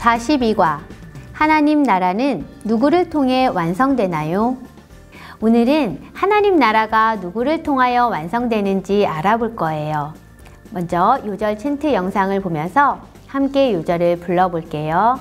42과 하나님 나라는 누구를 통해 완성되나요? 오늘은 하나님 나라가 누구를 통하여 완성되는지 알아볼 거예요. 먼저 요절 챈트 영상을 보면서 함께 요절을 불러볼게요.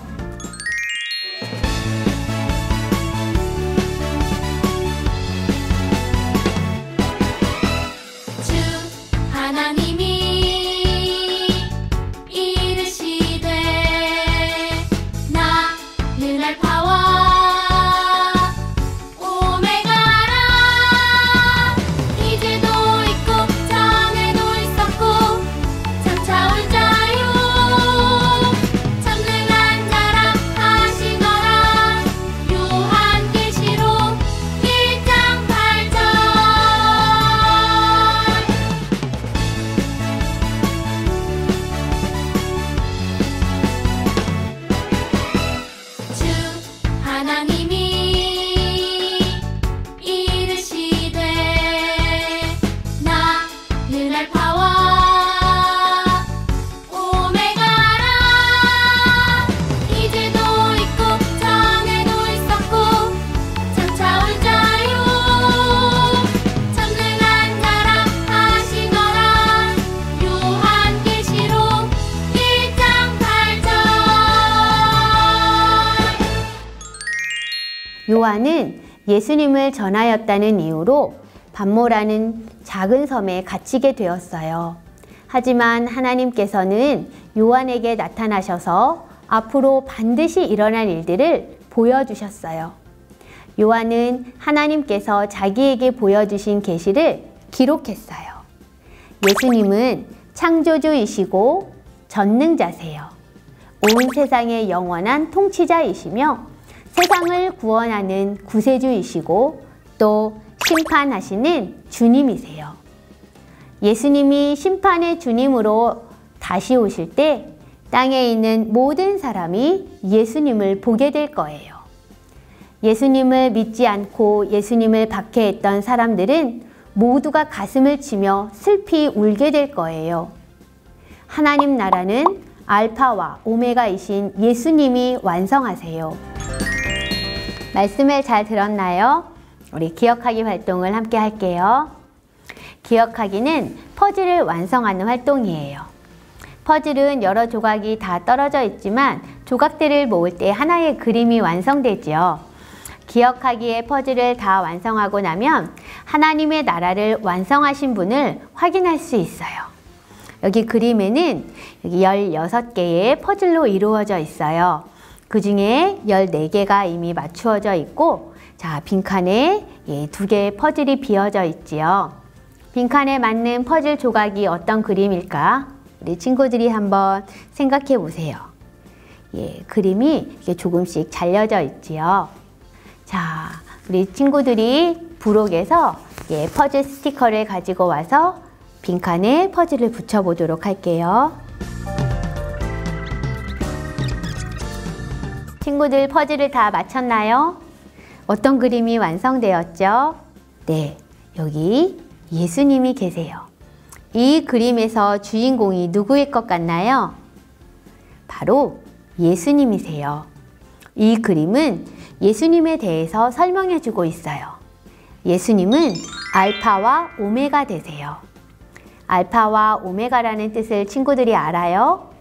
요한은 예수님을 전하였다는 이유로 반모라는 작은 섬에 갇히게 되었어요. 하지만 하나님께서는 요한에게 나타나셔서 앞으로 반드시 일어날 일들을 보여주셨어요. 요한은 하나님께서 자기에게 보여주신 계시를 기록했어요. 예수님은 창조주이시고 전능자세요. 온 세상의 영원한 통치자이시며 세상을 구원하는 구세주이시고 또 심판하시는 주님이세요. 예수님이 심판의 주님으로 다시 오실 때 땅에 있는 모든 사람이 예수님을 보게 될 거예요. 예수님을 믿지 않고 예수님을 박해했던 사람들은 모두가 가슴을 치며 슬피 울게 될 거예요. 하나님 나라는 알파와 오메가이신 예수님이 완성하세요. 말씀을 잘 들었나요? 우리 기억하기 활동을 함께 할게요. 기억하기는 퍼즐을 완성하는 활동이에요. 퍼즐은 여러 조각이 다 떨어져 있지만 조각들을 모을 때 하나의 그림이 완성되지요. 기억하기의 퍼즐을 다 완성하고 나면 하나님의 나라를 완성하신 분을 확인할 수 있어요. 여기 그림에는 여기 16개의 퍼즐로 이루어져 있어요. 그 중에 14개가 이미 맞추어져 있고, 자, 빈칸에 2개의 퍼즐이 비어져 있지요. 빈칸에 맞는 퍼즐 조각이 어떤 그림일까? 우리 친구들이 한번 생각해 보세요. 그림이 조금씩 잘려져 있지요. 자, 우리 친구들이 부록에서 퍼즐 스티커를 가지고 와서 빈칸에 퍼즐을 붙여보도록 할게요. 친구들 퍼즐을 다 맞췄나요? 어떤 그림이 완성되었죠? 네, 여기 예수님이 계세요. 이 그림에서 주인공이 누구일 것 같나요? 바로 예수님이세요. 이 그림은 예수님에 대해서 설명해 주고 있어요. 예수님은 알파와 오메가 되세요. 알파와 오메가라는 뜻을 친구들이 알아요?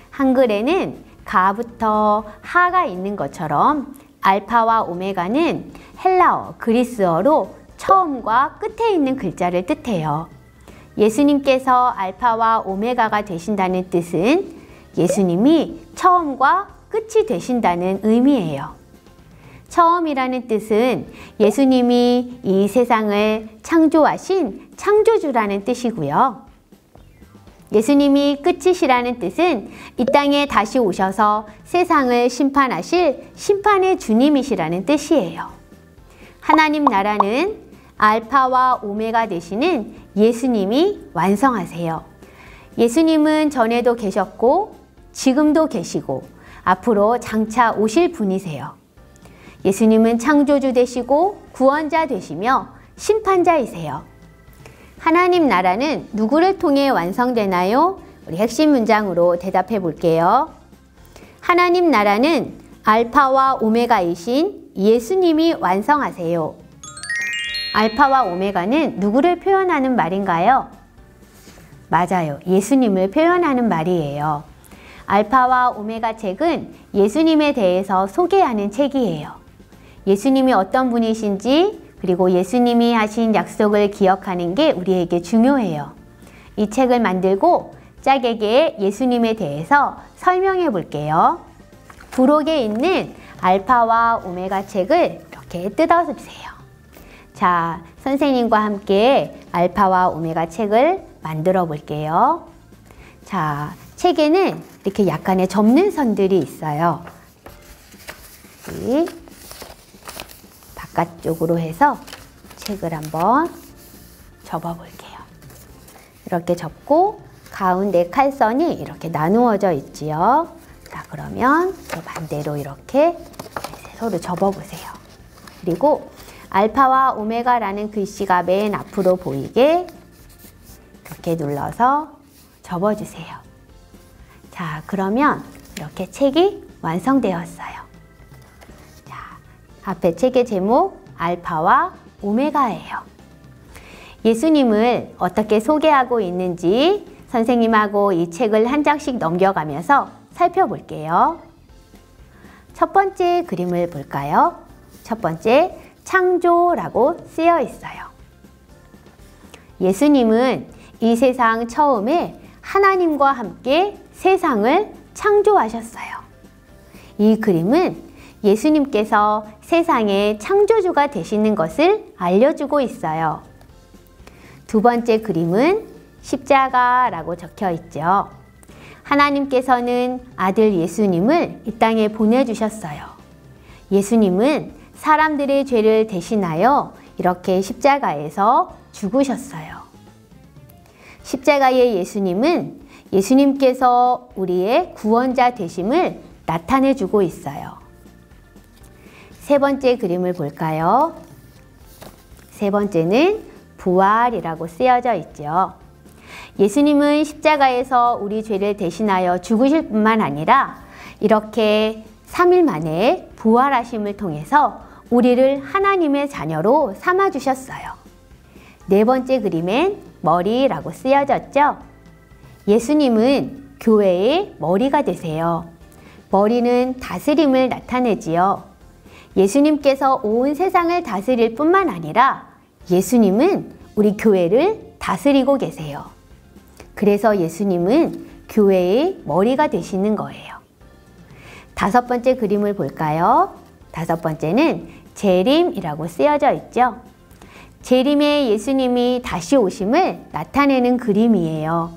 한글에는 가부터 하가 있는 것처럼 알파와 오메가는 헬라어, 그리스어로 처음과 끝에 있는 글자를 뜻해요. 예수님께서 알파와 오메가가 되신다는 뜻은 예수님이 처음과 끝이 되신다는 의미예요. 처음이라는 뜻은 예수님이 이 세상을 창조하신 창조주라는 뜻이고요. 예수님이 끝이시라는 뜻은 이 땅에 다시 오셔서 세상을 심판하실 심판의 주님이시라는 뜻이에요. 하나님 나라는 알파와 오메가 되시는 예수님이 완성하세요. 예수님은 전에도 계셨고 지금도 계시고 앞으로 장차 오실 분이세요. 예수님은 창조주 되시고 구원자 되시며 심판자이세요. 하나님 나라는 누구를 통해 완성되나요? 우리 핵심 문장으로 대답해 볼게요. 하나님 나라는 알파와 오메가이신 예수님이 완성하세요. 알파와 오메가는 누구를 표현하는 말인가요? 맞아요. 예수님을 표현하는 말이에요. 알파와 오메가 책은 예수님에 대해서 소개하는 책이에요. 예수님이 어떤 분이신지 그리고 예수님이 하신 약속을 기억하는 게 우리에게 중요해요. 이 책을 만들고 짝에게 예수님에 대해서 설명해 볼게요. 부록에 있는 알파와 오메가 책을 이렇게 뜯어주세요. 자, 선생님과 함께 알파와 오메가 책을 만들어 볼게요. 자, 책에는 이렇게 약간의 접는 선들이 있어요. 바깥쪽으로 해서 책을 한번 접어 볼게요. 이렇게 접고 가운데 칼선이 이렇게 나누어져 있지요. 자, 그러면 또 반대로 이렇게 서로 접어 보세요. 그리고 알파와 오메가라는 글씨가 맨 앞으로 보이게 이렇게 눌러서 접어주세요. 자, 그러면 이렇게 책이 완성되었어요. 자, 앞에 책의 제목 알파와 오메가예요. 예수님을 어떻게 소개하고 있는지 선생님하고 이 책을 한 장씩 넘겨가면서 살펴볼게요. 첫 번째 그림을 볼까요? 첫 번째 창조라고 쓰여 있어요. 예수님은 이 세상 처음에 하나님과 함께 세상을 창조하셨어요. 이 그림은 예수님께서 세상의 창조주가 되시는 것을 알려주고 있어요. 두 번째 그림은 십자가라고 적혀 있죠. 하나님께서는 아들 예수님을 이 땅에 보내주셨어요. 예수님은 사람들의 죄를 대신하여 이렇게 십자가에서 죽으셨어요. 십자가의 예수님은 예수님께서 우리의 구원자 되심을 나타내 주고 있어요. 세 번째 그림을 볼까요? 세 번째는 부활이라고 쓰여져 있죠. 예수님은 십자가에서 우리 죄를 대신하여 죽으실 뿐만 아니라 이렇게 3일 만에 부활하심을 통해서 우리를 하나님의 자녀로 삼아주셨어요. 네 번째 그림엔 머리라고 쓰여졌죠. 예수님은 교회의 머리가 되세요. 머리는 다스림을 나타내지요. 예수님께서 온 세상을 다스릴 뿐만 아니라 예수님은 우리 교회를 다스리고 계세요. 그래서 예수님은 교회의 머리가 되시는 거예요. 다섯 번째 그림을 볼까요? 다섯 번째는 재림이라고 쓰여져 있죠. 재림에 예수님이 다시 오심을 나타내는 그림이에요.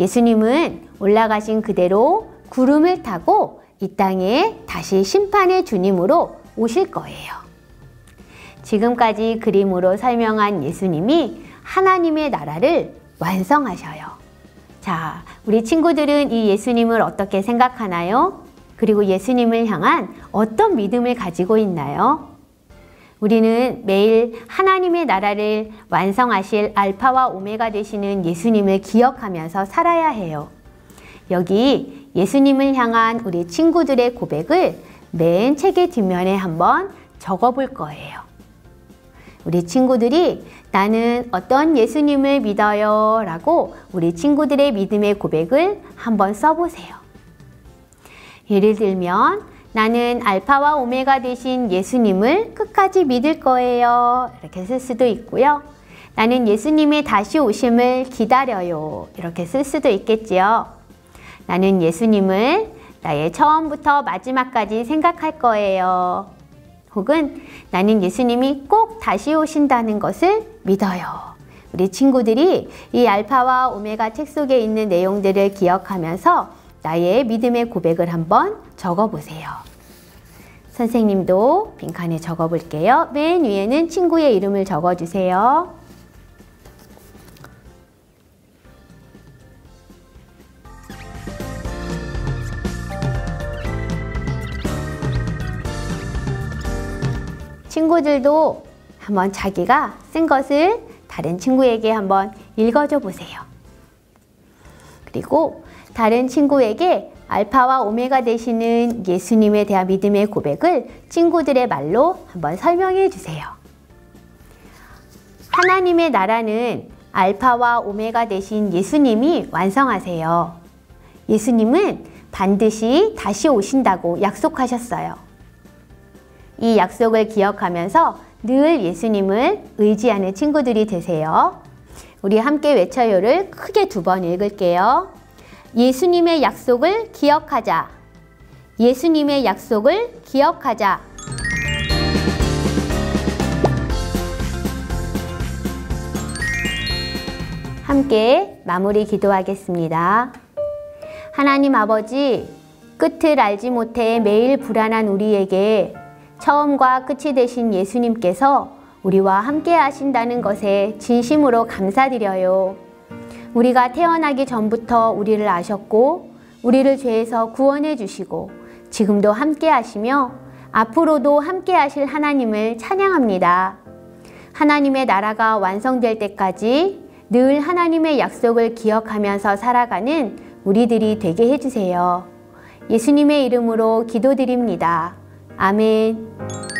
예수님은 올라가신 그대로 구름을 타고 이 땅에 다시 심판의 주님으로 오실 거예요. 지금까지 그림으로 설명한 예수님이 하나님의 나라를 완성하셔요. 자, 우리 친구들은 이 예수님을 어떻게 생각하나요? 그리고 예수님을 향한 어떤 믿음을 가지고 있나요? 우리는 매일 하나님의 나라를 완성하실 알파와 오메가 되시는 예수님을 기억하면서 살아야 해요. 여기 예수님을 향한 우리 친구들의 고백을 맨 책의 뒷면에 한번 적어볼 거예요. 우리 친구들이 나는 어떤 예수님을 믿어요 라고 우리 친구들의 믿음의 고백을 한번 써보세요. 예를 들면 나는 알파와 오메가 되신 예수님을 끝까지 믿을 거예요 이렇게 쓸 수도 있고요. 나는 예수님의 다시 오심을 기다려요 이렇게 쓸 수도 있겠지요. 나는 예수님을 나의 처음부터 마지막까지 생각할 거예요. 혹은 나는 예수님이 꼭 다시 오신다는 것을 믿어요. 우리 친구들이 이 알파와 오메가 책 속에 있는 내용들을 기억하면서 나의 믿음의 고백을 한번 적어보세요. 선생님도 빈칸에 적어볼게요. 맨 위에는 친구의 이름을 적어주세요. 친구들도 한번 자기가 쓴 것을 다른 친구에게 한번 읽어줘 보세요. 그리고 다른 친구에게 알파와 오메가 되시는 예수님에 대한 믿음의 고백을 친구들의 말로 한번 설명해 주세요. 하나님의 나라는 알파와 오메가 되신 예수님이 완성하세요. 예수님은 반드시 다시 오신다고 약속하셨어요. 이 약속을 기억하면서 늘 예수님을 의지하는 친구들이 되세요. 우리 함께 외쳐요를 크게 2번 읽을게요. 예수님의 약속을 기억하자. 예수님의 약속을 기억하자. 함께 마무리 기도하겠습니다. 하나님 아버지, 끝을 알지 못해 매일 불안한 우리에게 처음과 끝이 되신 예수님께서 우리와 함께 하신다는 것에 진심으로 감사드려요. 우리가 태어나기 전부터 우리를 아셨고 우리를 죄에서 구원해 주시고 지금도 함께 하시며 앞으로도 함께 하실 하나님을 찬양합니다. 하나님의 나라가 완성될 때까지 늘 하나님의 약속을 기억하면서 살아가는 우리들이 되게 해주세요. 예수님의 이름으로 기도드립니다. 아멘.